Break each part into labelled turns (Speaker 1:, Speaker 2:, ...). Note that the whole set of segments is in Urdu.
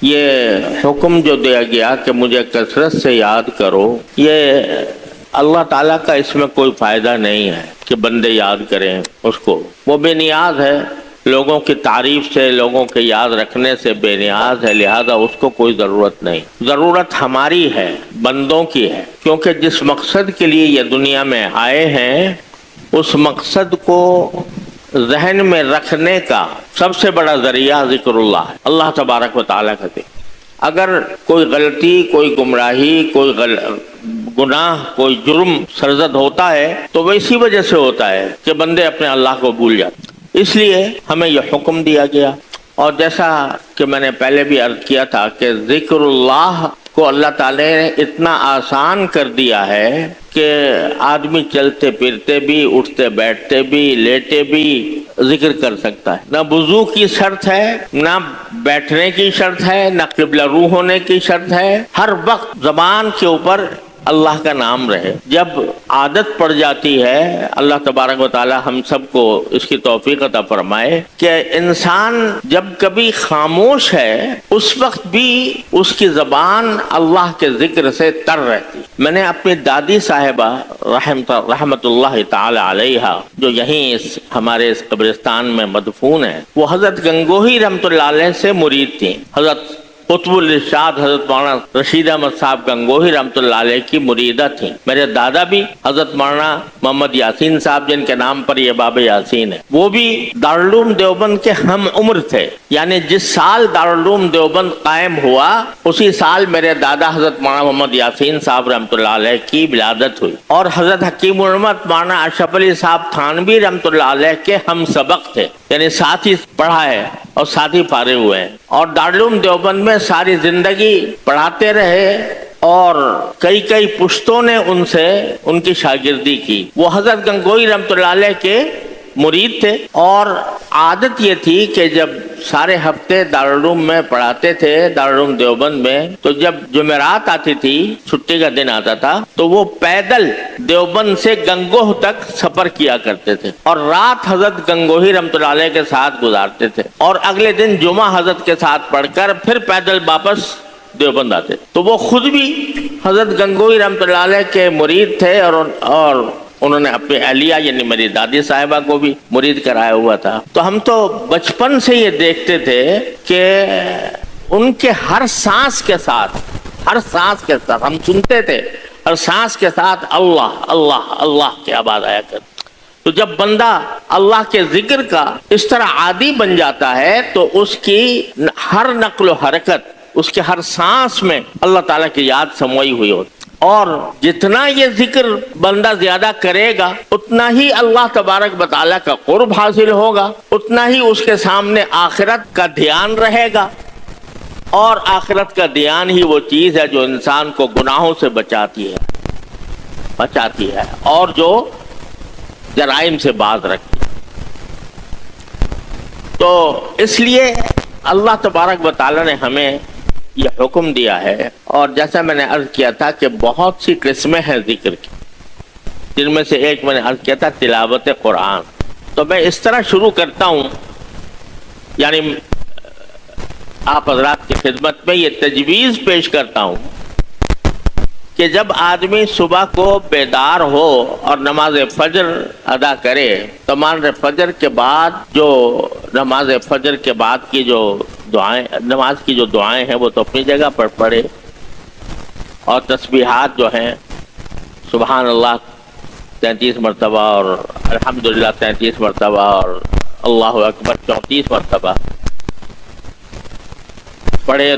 Speaker 1: یہ حکم جو دیا گیا کہ مجھے کثرت سے یاد کرو، یہ اللہ تعالیٰ کا اس میں کوئی فائدہ نہیں ہے کہ بندے یاد کریں اس کو، وہ بے نیاز ہے، لوگوں کی تعریف سے، لوگوں کے یاد رکھنے سے بے نیاز ہے، لہذا اس کو کوئی ضرورت نہیں۔ ضرورت ہماری ہے، بندوں کی ہے، کیونکہ جس مقصد کے لیے یہ دنیا میں آئے ہیں اس مقصد کو ذہن میں رکھنے کا سب سے بڑا ذریعہ ذکر اللہ ہے، اللہ تبارک و تعالیٰ کا ذکر۔ اگر کوئی غلطی، کوئی گمراہی، کوئی گناہ، کوئی جرم سرزد ہوتا ہے تو وہ اسی وجہ سے ہوتا ہے کہ بندے اپنے اللہ کو بھول جاتے، اس لیے ہمیں یہ حکم دیا گیا۔ اور جیسا کہ میں نے پہلے بھی عرض کیا تھا کہ ذکر اللہ کو اللہ تعالی نے اتنا آسان کر دیا ہے کہ آدمی چلتے پھرتے بھی، اٹھتے بیٹھتے بھی، لیٹے بھی ذکر کر سکتا ہے۔ نہ وضو کی شرط ہے، نہ بیٹھنے کی شرط ہے، نہ قبلہ رو ہونے کی شرط ہے، ہر وقت زبان کے اوپر اللہ کا نام رہے۔ جب عادت پڑ جاتی ہے، اللہ تبارک و تعالی ہم سب کو اس کی توفیق عطا فرمائے کہ انسان جب کبھی خاموش ہے اس وقت بھی اس کی زبان اللہ کے ذکر سے تر رہتی۔ میں نے اپنی دادی صاحبہ رحمت اللہ تعالی علیہ جو یہیں ہمارے اس قبرستان میں مدفون ہے، وہ حضرت گنگوہی رحمت اللہ علیہ سے مرید تھیں۔ حضرت قطب الارشاد حضرت مولانا رشید احمد صاحب گنگوہی رحمۃ اللہ علیہ کی مریدہ تھیں۔ میرے دادا بھی حضرت مولانا محمد یاسین صاحب جن کے نام پر یہ باب یاسین ہے، وہ بھی دارالعلوم دیوبند کے ہم عمر تھے، یعنی جس سال دارالعلوم دیوبند قائم ہوا اسی سال میرے دادا حضرت مولانا محمد یاسین صاحب رحمۃ اللہ علیہ کی ولادت ہوئی، اور حضرت حکیم الامت مولانا اشرف علی صاحب تھانوی رحمۃ اللہ علیہ کے ہم سبق تھے، یعنی ساتھ ہی پڑھا ہے اور ساتھ ہی فارغ ہوئے ہیں، اور دارالعلوم دیوبند میں ساری زندگی پڑھاتے رہے اور کئی پشتوں نے ان سے ان کی شاگردی کی۔ وہ حضرت گنگوہی رحمۃ اللہ علیہ کے مرید تھے، اور عادت یہ تھی کہ جب سارے ہفتے دارالعلوم میں پڑھاتے تھے دارالعلوم دیوبند میں، تو جب جمعرات آتی تھی، چھٹی کا دن آتا تھا، تو وہ پیدل دیوبند سے گنگوہ تک سفر کیا کرتے تھے، اور رات حضرت گنگوہی رحمۃ اللہ علیہ کے ساتھ گزارتے تھے، اور اگلے دن جمعہ حضرت کے ساتھ پڑھ کر پھر پیدل واپس دیوبند آتے۔ تو وہ خود بھی حضرت گنگوہی رحمۃ اللہ علیہ کے مرید تھے، اور انہوں نے اپنی اہلیہ یعنی میری دادی صاحبہ کو بھی مرید کرایا ہوا تھا۔ تو ہم تو بچپن سے یہ دیکھتے تھے کہ ان کے ہر سانس کے ساتھ ہم سنتے تھے، ہر سانس کے ساتھ اللہ اللہ اللہ کی آواز آیا کرتی۔ تو جب بندہ اللہ کے ذکر کا اس طرح عادی بن جاتا ہے تو اس کی ہر نقل و حرکت، اس کے ہر سانس میں اللہ تعالیٰ کی یاد سموئی ہوئی ہوتی، اور جتنا یہ ذکر بندہ زیادہ کرے گا اتنا ہی اللہ تبارک و تعالیٰ کا قرب حاصل ہوگا، اتنا ہی اس کے سامنے آخرت کا دھیان رہے گا، اور آخرت کا دھیان ہی وہ چیز ہے جو انسان کو گناہوں سے بچاتی ہے اور جو جرائم سے باز رکھتی ہے۔ تو اس لیے اللہ تبارک و تعالیٰ نے ہمیں یہ حکم دیا ہے، اور جیسا میں نے عرض کیا تھا کہ بہت سی قسمیں ہیں ذکر کی، جن میں سے ایک میں نے عرض کیا تھا تلاوت قرآن۔ تو میں اس طرح شروع کرتا ہوں، یعنی آپ حضرات کی خدمت میں یہ تجویز پیش کرتا ہوں کہ جب آدمی صبح کو بیدار ہو اور نماز فجر ادا کرے تو نماز فجر کے بعد نماز فجر کے بعد کی جو دعائیں، نماز کی جو دعائیں ہیں وہ تو اپنی جگہ پر پڑھے، اور تسبیحات جو ہیں سبحان اللہ 33 مرتبہ اور الحمدللہ 33 مرتبہ اور اللہ اکبر 34 مرتبہ پڑھے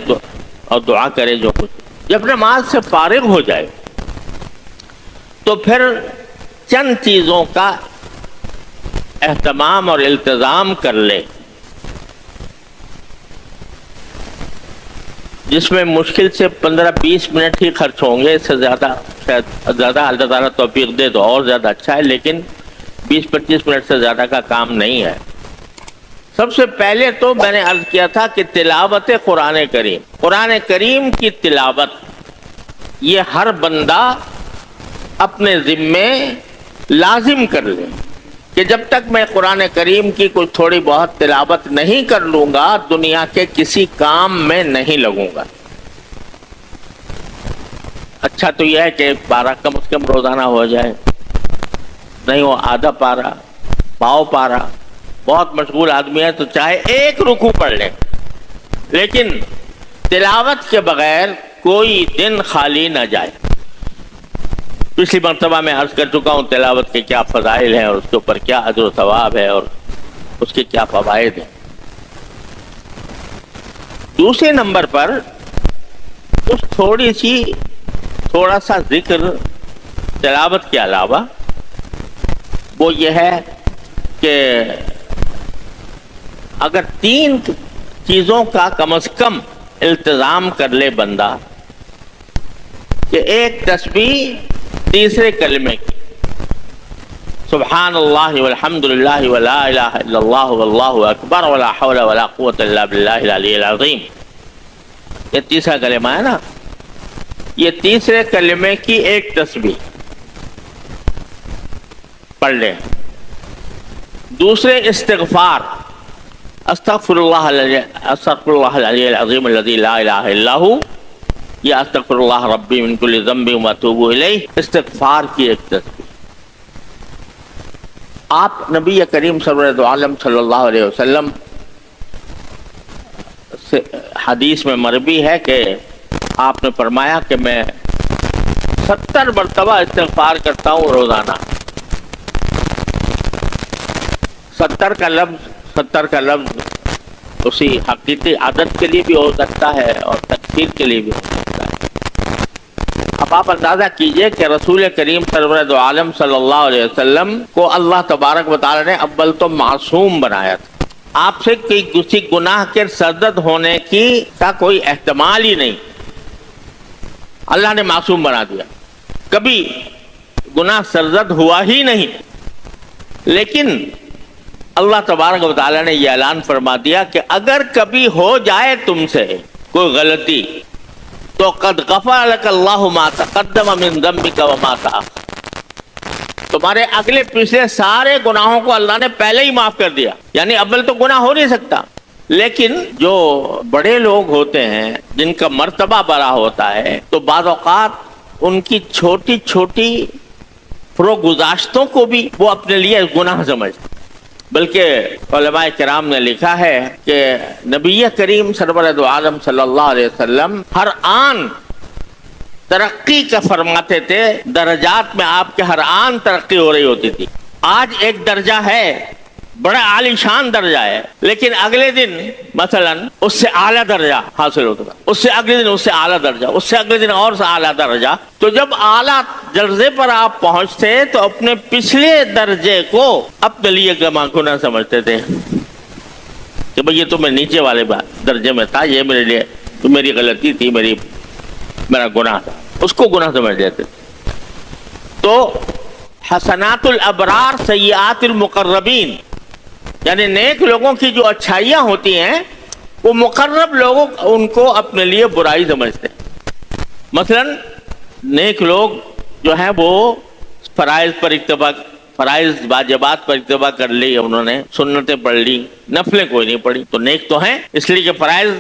Speaker 1: اور دعا کرے جو کچھ۔ جب نماز سے فارغ ہو جائے تو پھر چند چیزوں کا اہتمام اور التزام کر لے، جس میں مشکل سے 15-20 منٹ ہی خرچ ہوں گے، اس سے زیادہ شاید زیادہ اللہ تعالیٰ توفیق دے تو اور زیادہ اچھا ہے، لیکن 20-25 منٹ سے زیادہ کا کام نہیں ہے۔ سب سے پہلے تو میں نے عرض کیا تھا کہ تلاوت قرآن کریم کی تلاوت یہ ہر بندہ اپنے ذمے لازم کر لے کہ جب تک میں قرآن کریم کی کوئی تھوڑی بہت تلاوت نہیں کر لوں گا دنیا کے کسی کام میں نہیں لگوں گا۔ اچھا تو یہ ہے کہ ایک پارہ کم از کم روزانہ ہو جائے، نہیں وہ آدھا پارہ، پاؤ پارہ، بہت مشغول آدمی ہے تو چاہے ایک رکوع پڑھ لے، لیکن تلاوت کے بغیر کوئی دن خالی نہ جائے۔ پچھلی مرتبہ میں عرض کر چکا ہوں تلاوت کے کیا فضائل ہیں اور اس کے اوپر کیا اجر و ثواب ہے اور اس کے کیا فوائد ہیں۔ دوسرے نمبر پر اس تھوڑا سا ذکر تلاوت کے علاوہ وہ یہ ہے کہ اگر 3 چیزوں کا کم از کم التزام کر لے بندہ، کہ ایک تسبیح تیسرے کلمے کی، سبحان اللہ والحمد للہ ولا الہ الا اللہ واللہ اکبر ولا حول ولا قوة الا باللہ العلی العظیم، یہ تیسرا کلمہ ہے نا، یہ تیسرے کلمے کی ایک تسبیح پڑھ لیں۔ دوسرے استغفار، استغفر اللہ العلی العظیم الذی لا الہ الا ہو، یا استغفر اللہ ربی من کل ذنب واتوب الیہ، استغفار کی ایک تسبیح۔ آپ نبی کریم سرور عالم صلی اللہ علیہ وسلم سے حدیث میں مروی ہے کہ آپ نے فرمایا کہ میں 70 مرتبہ استغفار کرتا ہوں روزانہ۔ 70 کا لفظ اسی حقیقی عدد کے لیے بھی ہو سکتا ہے اور تکفیر کے لیے بھی ہو سکتا ہے۔ اب آپ اندازہ کیجئے کہ رسول کریم سرور عالم صلی اللہ علیہ وسلم کو اللہ تبارک و تعالی نے اول تو معصوم بنایا تھا، آپ سے کسی گناہ کے سرزد ہونے کا کوئی احتمال ہی نہیں، اللہ نے معصوم بنا دیا، کبھی گناہ سرزد ہوا ہی نہیں۔ لیکن اللہ تبارک و تعالی نے یہ اعلان فرما دیا کہ اگر کبھی ہو جائے تم سے کوئی غلطی تو قد غفر لک اللہ ما تقدم من ذنبک وما تأخر، تمہارے اگلے پچھلے سارے گناہوں کو اللہ نے پہلے ہی معاف کر دیا۔ یعنی اول تو گناہ ہو نہیں سکتا، لیکن جو بڑے لوگ ہوتے ہیں جن کا مرتبہ بڑا ہوتا ہے تو بعض اوقات ان کی چھوٹی چھوٹی فروگزاشتوں کو بھی وہ اپنے لیے گناہ سمجھتے، بلکہ علماء کرام نے لکھا ہے کہ نبی کریم سرور عالم صلی اللہ علیہ وسلم ہر آن ترقی کا فرماتے تھے، درجات میں آپ کے ہر آن ترقی ہو رہی ہوتی تھی۔ آج ایک درجہ ہے، بڑا عالی شان درجہ ہے، لیکن اگلے دن مثلا اس سے اعلیٰ درجہ حاصل ہوتا تھا، اس سے اگلے دن اس سے اعلیٰ درجہ، اس سے اگلے دن اور سے اعلیٰ درجہ۔ تو جب اعلیٰ درجے پر آپ پہنچتے تو اپنے پچھلے درجے کو اپنے لیے گناہ سمجھتے تھے کہ بھئی یہ تو میں نیچے والے درجے میں تھا، یہ میرے لیے تو میری غلطی تھی، میرا گناہ تھا، اس کو گناہ سمجھ لیتے تھے۔ تو حسنات الابرار سیئات المقربین، یعنی نیک لوگوں کی جو اچھائیاں ہوتی ہیں وہ مقرب لوگوں ان کو اپنے لیے برائی سمجھتے ہیں۔ مثلا نیک لوگ جو ہیں وہ فرائض واجبات پر اکتفا کر لی، انہوں نے سنتیں پڑھ لی، نفلیں کوئی نہیں پڑھی، تو نیک تو ہیں، اس لیے کہ فرائض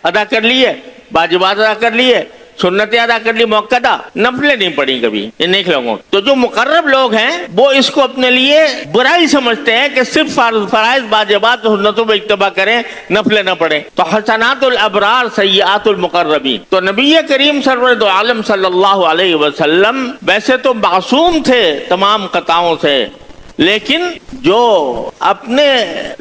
Speaker 1: ادا کر لیے، واجبات ادا کر لیے، سنتیں ادا کر لی موقعہ، نفلیں نہیں پڑھی کبھی، یہ نیک لوگوں۔ تو جو مقرب لوگ ہیں وہ اس کو اپنے لیے برائی سمجھتے ہیں کہ صرف فرائض واجبات سنتوں پہ اکتفا کریں، نفلیں نہ پڑھیں۔ تو حسنات الابرار سیئات المقربین، تو نبی کریم سرور عالم صلی اللہ علیہ وسلم ویسے تو معصوم تھے تمام خطاؤں سے، لیکن جو اپنے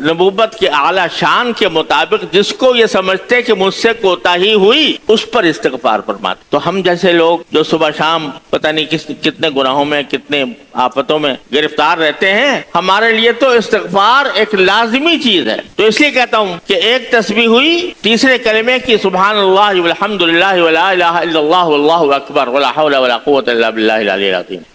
Speaker 1: نبوت کے اعلیٰ شان کے مطابق جس کو یہ سمجھتے کہ مجھ سے کوتاہی ہوئی اس پر استغفار فرماتے۔ تو ہم جیسے لوگ جو صبح شام پتہ نہیں کتنے گناہوں میں کتنے آفتوں میں گرفتار رہتے ہیں، ہمارے لیے تو استغفار ایک لازمی چیز ہے۔ تو اس لیے کہتا ہوں کہ ایک تسبیح ہوئی تیسرے کلمے کی، سبحان اللہ والحمد للہ ولا الہ الا اللہ واللہ اکبر ولا حول ولا قوة الا باللہ العلی العظیم۔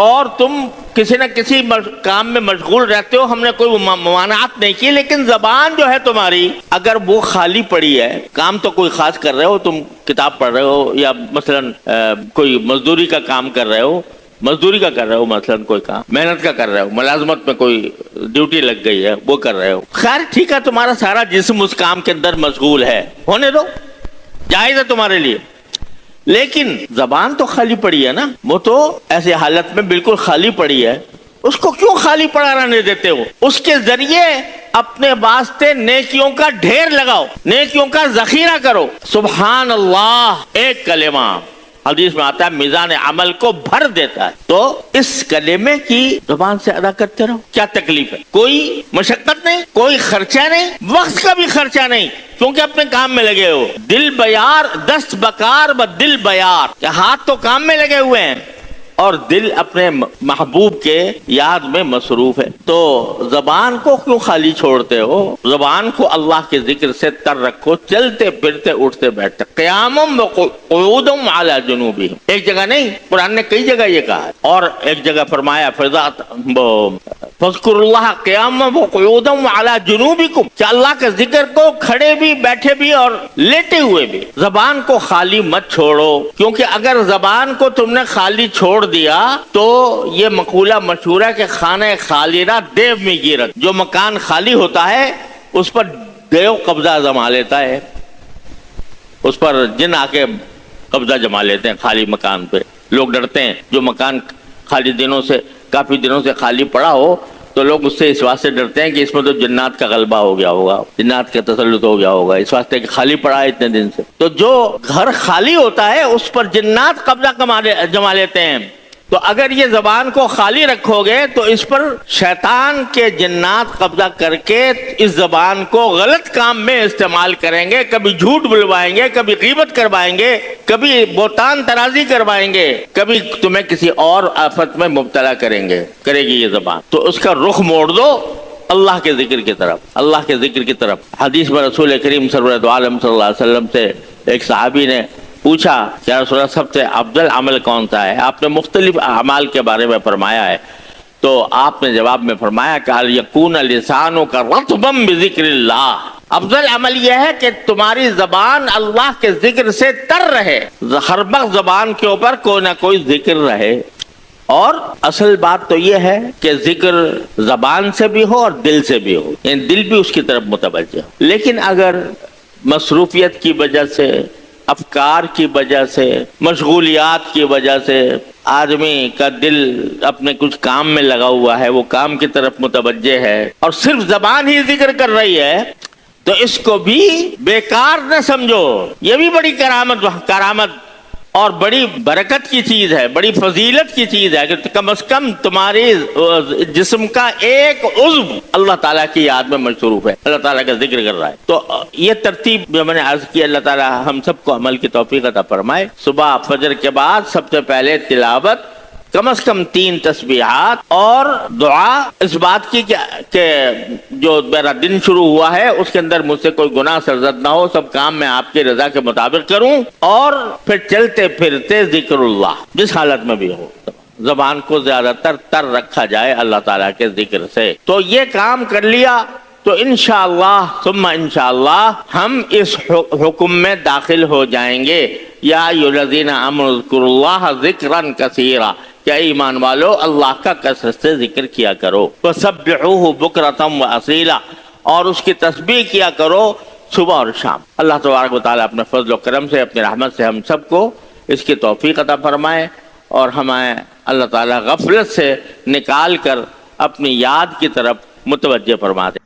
Speaker 1: اور تم کسی نہ کسی کام میں مشغول رہتے ہو، ہم نے کوئی ممانعت نہیں کی، لیکن زبان جو ہے تمہاری اگر وہ خالی پڑی ہے، کام تو کوئی خاص کر رہے ہو، تم کتاب پڑھ رہے ہو یا مثلا کوئی مزدوری کا کام کر رہے ہو، مثلا کوئی کام محنت کا کر رہے ہو، ملازمت میں کوئی ڈیوٹی لگ گئی ہے وہ کر رہے ہو، خیر ٹھیک ہے، تمہارا سارا جسم اس کام کے اندر مشغول ہے، ہونے دو، جائز ہے تمہارے لیے، لیکن زبان تو خالی پڑی ہے نا، وہ تو ایسی حالت میں بالکل خالی پڑی ہے، اس کو کیوں خالی پڑا رہنے دیتے ہو؟ اس کے ذریعے اپنے واسطے نیکیوں کا ڈھیر لگاؤ، نیکیوں کا ذخیرہ کرو۔ سبحان اللہ ایک کلمہ حدیث میں آتا ہے میزان عمل کو بھر دیتا ہے، تو اس کلمے کی زبان سے ادا کرتے رہو، کیا تکلیف ہے؟ کوئی مشقت نہیں، کوئی خرچہ نہیں، وقت کا بھی خرچہ نہیں، کیونکہ اپنے کام میں لگے ہو۔ دل بیار دست بکار ب دل بیار، ہاتھ تو کام میں لگے ہوئے ہیں اور دل اپنے محبوب کے یاد میں مصروف ہے، تو زبان کو کیوں خالی چھوڑتے ہو؟ زبان کو اللہ کے ذکر سے تر رکھو، چلتے پھرتے اٹھتے بیٹھتے، قیامم وقعودم علی جنوبہم، ایک جگہ نہیں، قرآن نے کئی جگہ یہ کہا ہے، اور ایک جگہ فرمایا فاذکروا اللہ قیاما وقعودا وعلی جنوبکم، کہ اللہ کا ذکر کو کھڑے بھی، بیٹھے بھی اور لیٹے ہوئے بھی۔ زبان کو خالی مت چھوڑو، کیونکہ اگر زبان کو تم نے خالی چھوڑ دیا تو یہ مقولہ مشہور ہے کہ خانہ خالی نہ دیو میں گیرت، جو مکان خالی ہوتا ہے اس پر دیو قبضہ جما لیتا ہے، اس پر جن آ کے قبضہ جما لیتے ہیں خالی مکان پہ۔ لوگ ڈرتے ہیں، جو مکان خالی کافی دنوں سے خالی پڑا ہو تو لوگ اس سے اس واسطے ڈرتے ہیں کہ اس میں تو جنات کا غلبہ ہو گیا ہوگا، جنات کا تسلط ہو گیا ہوگا، اس واسطے کہ خالی پڑا ہے اتنے دن سے۔ تو جو گھر خالی ہوتا ہے اس پر جنات قبضہ جما لیتے ہیں، تو اگر یہ زبان کو خالی رکھو گے تو اس پر شیطان کے جنات قبضہ کر کے اس زبان کو غلط کام میں استعمال کریں گے، کبھی جھوٹ بلوائیں گے، کبھی غیبت کروائیں گے، کبھی بہتان ترازی کروائیں گے، کبھی تمہیں کسی اور آفت میں مبتلا کرے گی یہ زبان۔ تو اس کا رخ موڑ دو اللہ کے ذکر کی طرف، اللہ کے ذکر کی طرف۔ حدیث میں رسول کریم سرورت عالم صلی اللہ علیہ وسلم سے ایک صحابی نے پوچھا کہ رسول اللہ سب سے افضل عمل کون سا ہے؟ آپ نے مختلف اعمال کے بارے میں فرمایا ہے، تو آپ نے جواب میں فرمایا کہ یکون لسانک رطبا بذکر اللہ، افضل عمل یہ ہے کہ تمہاری زبان اللہ کے ذکر سے تر رہے، ہر وقت زبان کے اوپر کوئی نہ کوئی ذکر رہے۔ اور اصل بات تو یہ ہے کہ ذکر زبان سے بھی ہو اور دل سے بھی ہو، یعنی دل بھی اس کی طرف متوجہ ہو۔ لیکن اگر مصروفیت کی وجہ سے، افکار کی وجہ سے، مشغولیات کی وجہ سے آدمی کا دل اپنے کچھ کام میں لگا ہوا ہے، وہ کام کی طرف متوجہ ہے اور صرف زبان ہی ذکر کر رہی ہے، تو اس کو بھی بیکار نہ سمجھو، یہ بھی بڑی کرامت اور بڑی برکت کی چیز ہے، بڑی فضیلت کی چیز ہے کہ کم از کم تمہاری جسم کا ایک عضو اللہ تعالیٰ کی یاد میں مصروف ہے، اللہ تعالیٰ کا ذکر کر رہا ہے۔ تو یہ ترتیب جو میں نے عرض کی، اللہ تعالیٰ ہم سب کو عمل کی توفیق عطا فرمائے۔ صبح فجر کے بعد سب سے پہلے تلاوت، کم از کم 3 تسبیحات اور دعا اس بات کی کہ جو میرا دن شروع ہوا ہے اس کے اندر مجھ سے کوئی گناہ سرزد نہ ہو، سب کام میں آپ کی رضا کے مطابق کروں، اور پھر چلتے پھرتے ذکر اللہ جس حالت میں بھی ہو، زبان کو زیادہ تر رکھا جائے اللہ تعالیٰ کے ذکر سے۔ تو یہ کام کر لیا تو انشاءاللہ ثم انشاءاللہ ہم اس حکم میں داخل ہو جائیں گے، یا ایھا الذین آمنوا اذکروا اللہ ذکرا کثیرا، کہ ایمان والو اللہ کا کثرت سے ذکر کیا کرو، وسبحوہ بکرۃ واصیلا، اور اس کی تسبیح کیا کرو صبح اور شام۔ اللہ تبارک و تعالیٰ اپنے فضل و کرم سے، اپنی رحمت سے ہم سب کو اس کی توفیق عطا فرمائے، اور ہمیں اللہ تعالیٰ غفلت سے نکال کر اپنی یاد کی طرف متوجہ فرما دے۔